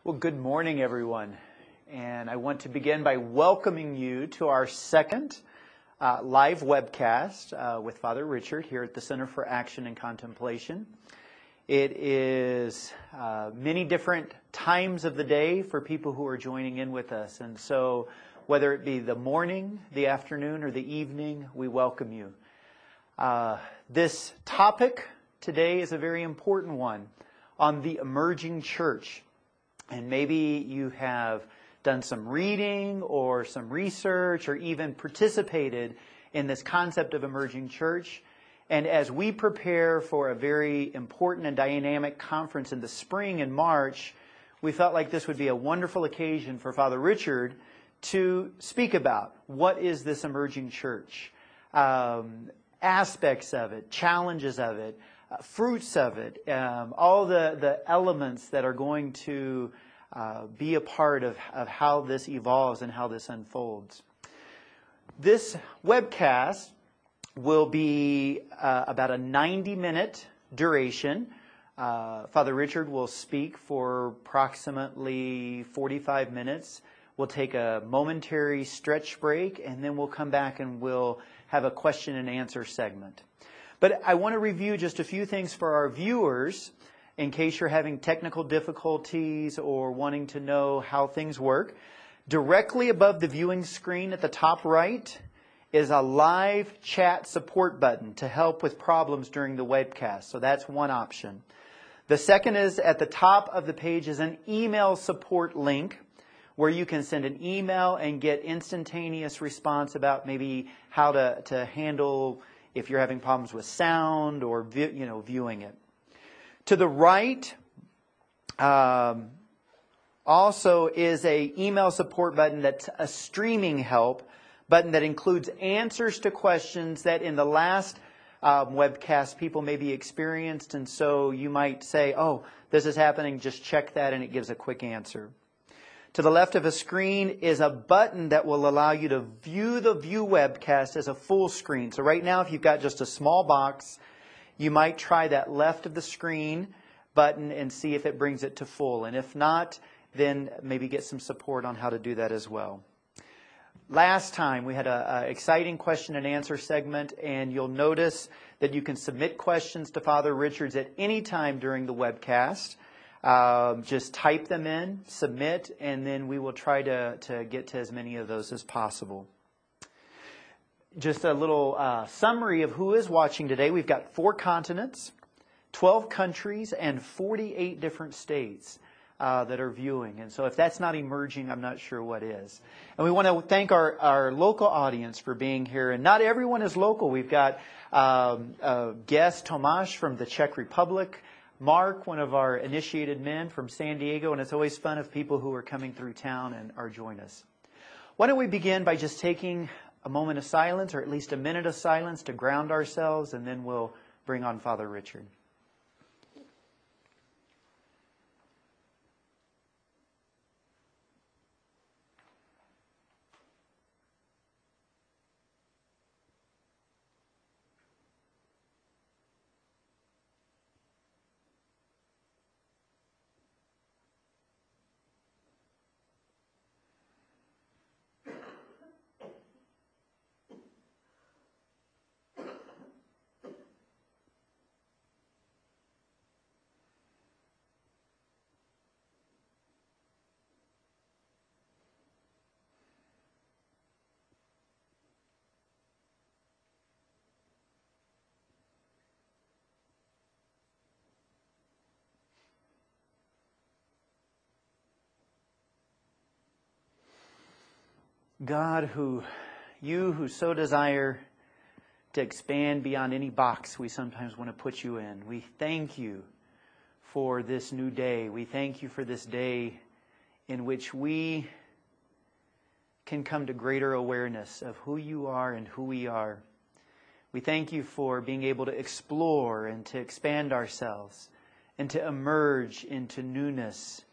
Well, good morning, everyone. And I want to begin by welcoming you to our second live webcast with Father Richard here at the Center for Action and Contemplation. It is many different times of the day for people who are joining in with us. And so whether it be the morning, the afternoon, or the evening, we welcome you. This topic today is a very important one on the emerging church. And maybe you have done some reading or some research or even participated in this concept of emerging church. And as we prepare for a very important and dynamic conference in the spring in March, we felt like this would be a wonderful occasion for Father Richard to speak about what is this emerging church, aspects of it, challenges of it, fruits of it, all the elements that are going to be a part of how this evolves and how this unfolds. This webcast will be about a 90-minute duration. Father Richard will speak for approximately 45 minutes. We'll take a momentary stretch break, and then we'll come back and we'll have a question and answer segment. But I want to review just a few things for our viewers in case you're having technical difficulties or wanting to know how things work. Directly above the viewing screen at the top right is a live chat support button to help with problems during the webcast. So that's one option. The second is at the top of the page is an email support link where you can send an email and get instantaneous response about maybe how to handle if you're having problems with sound or viewing it. To the right also is a email support button that's a streaming help button that includes answers to questions that in the last webcast people maybe experienced, and so you might say, oh, this is happening, just check that, and it gives a quick answer. To the left of a screen is a button that will allow you to view the view webcast as a full screen. So right now, if you've got just a small box, you might try that left of the screen button and see if it brings it to full. And if not, then maybe get some support on how to do that as well. Last time, we had an exciting question and answer segment, and you'll notice that you can submit questions to Father Richards at any time during the webcast. Just type them in, submit, and then we will try to get to as many of those as possible. Just a little summary of who is watching today. We've got 4 continents, 12 countries, and 48 different states that are viewing. And so if that's not emerging, I'm not sure what is. And we want to thank our local audience for being here. And not everyone is local. We've got guest Tomáš from the Czech Republic, Mark, one of our initiated men from San Diego, and it's always fun if people who are coming through town and are join us. Why don't we begin by just taking a moment of silence, or at least a minute of silence, to ground ourselves, and then we'll bring on Father Richard. God, you who so desire to expand beyond any box we sometimes want to put you in, we thank you for this new day. We thank you for this day in which we can come to greater awareness of who you are and who we are. We thank you for being able to explore and to expand ourselves and to emerge into newness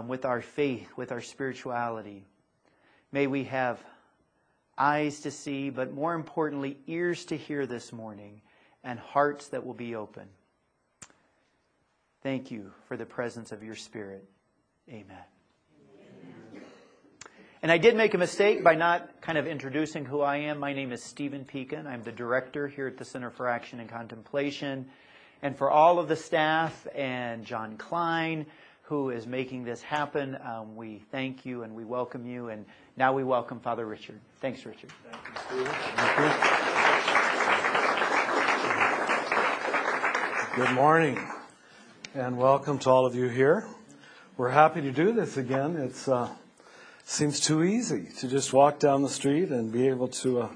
with our faith, with our spirituality. May we have eyes to see, but more importantly, ears to hear this morning and hearts that will be open. Thank you for the presence of your Spirit. Amen. And I did make a mistake by not kind of introducing who I am. My name is Stephen Pekin. I'm the director here at the Center for Action and Contemplation. And for all of the staff and John Klein, who is making this happen, we thank you and we welcome you. And now we welcome Father Richard. Thanks, Richard. Thank you, Stephen. Thank you. Good morning, and welcome to all of you here. We're happy to do this again. It's seems too easy to just walk down the street and be able to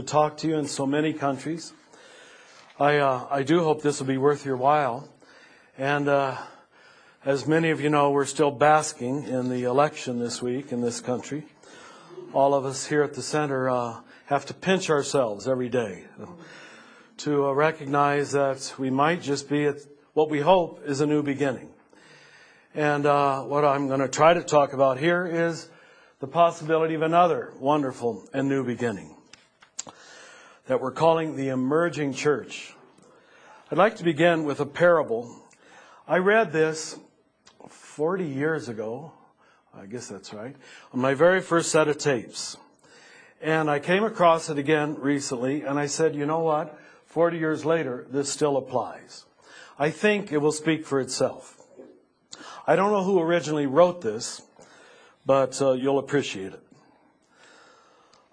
talk to you in so many countries. I do hope this will be worth your while. And as many of you know, we're still basking in the election this week in this country. All of us here at the center have to pinch ourselves every day to recognize that we might just be at what we hope is a new beginning. And what I'm going to try to talk about here is the possibility of another wonderful and new beginning that we're calling the emerging church. I'd like to begin with a parable. I read this 40 years ago, I guess that's right, on my very first set of tapes. And I came across it again recently, and I said, you know what? 40 years later, this still applies. I think it will speak for itself. I don't know who originally wrote this, but you'll appreciate it.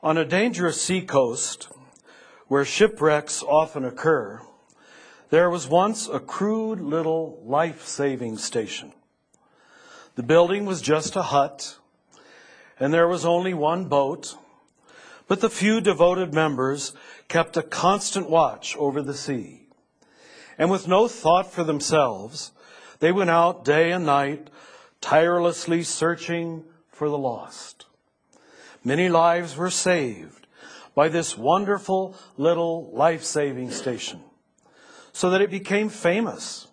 On a dangerous seacoast, where shipwrecks often occur, there was once a crude little life-saving station. The building was just a hut, and there was only one boat, but the few devoted members kept a constant watch over the sea. And with no thought for themselves, they went out day and night, tirelessly searching for the lost. Many lives were saved by this wonderful little life-saving station, so that it became famous.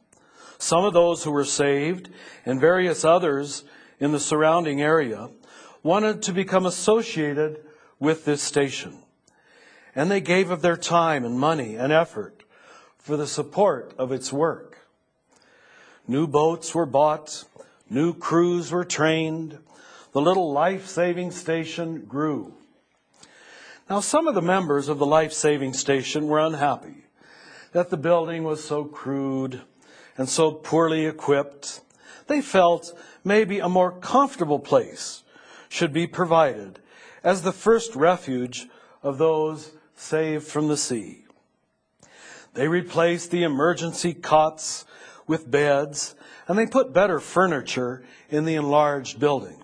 Some of those who were saved, and various others in the surrounding area, wanted to become associated with this station. And they gave of their time and money and effort for the support of its work. New boats were bought, new crews were trained, the little life-saving station grew. Now, some of the members of the life-saving station were unhappy that the building was so crude and so poorly equipped. They felt maybe a more comfortable place should be provided as the first refuge of those saved from the sea. They replaced the emergency cots with beds, and they put better furniture in the enlarged building.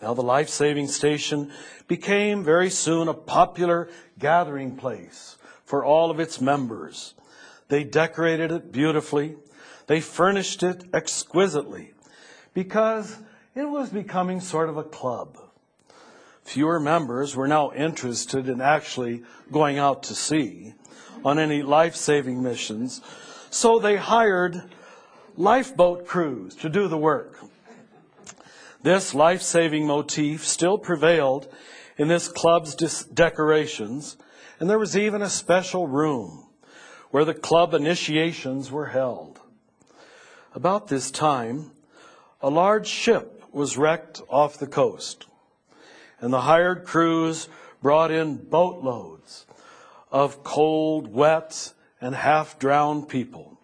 Now the life-saving station became very soon a popular gathering place for all of its members. They decorated it beautifully. They furnished it exquisitely because it was becoming sort of a club. Fewer members were now interested in actually going out to sea on any life-saving missions, so they hired lifeboat crews to do the work. This life-saving motif still prevailed in this club's decorations, and there was even a special room where the club initiations were held. About this time, a large ship was wrecked off the coast, and the hired crews brought in boatloads of cold, wet, and half-drowned people.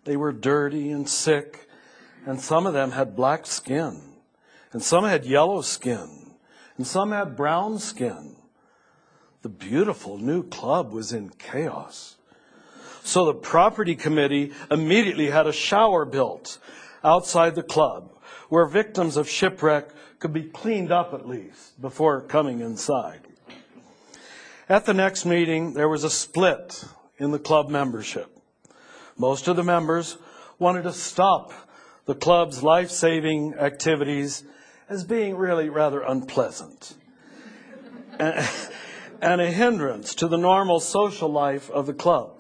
They were dirty and sick, and some of them had black skin, and some had yellow skin, and some had brown skin. The beautiful new club was in chaos. So the property committee immediately had a shower built outside the club where victims of shipwreck could be cleaned up at least before coming inside. At the next meeting, there was a split in the club membership. Most of the members wanted to stop the club's life-saving activities as being really rather unpleasant and a hindrance to the normal social life of the club.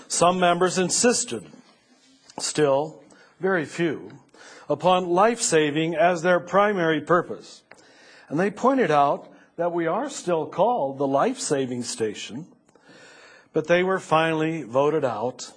Some members insisted, still very few, upon life-saving as their primary purpose. And they pointed out that we are still called the life-saving station, but they were finally voted out.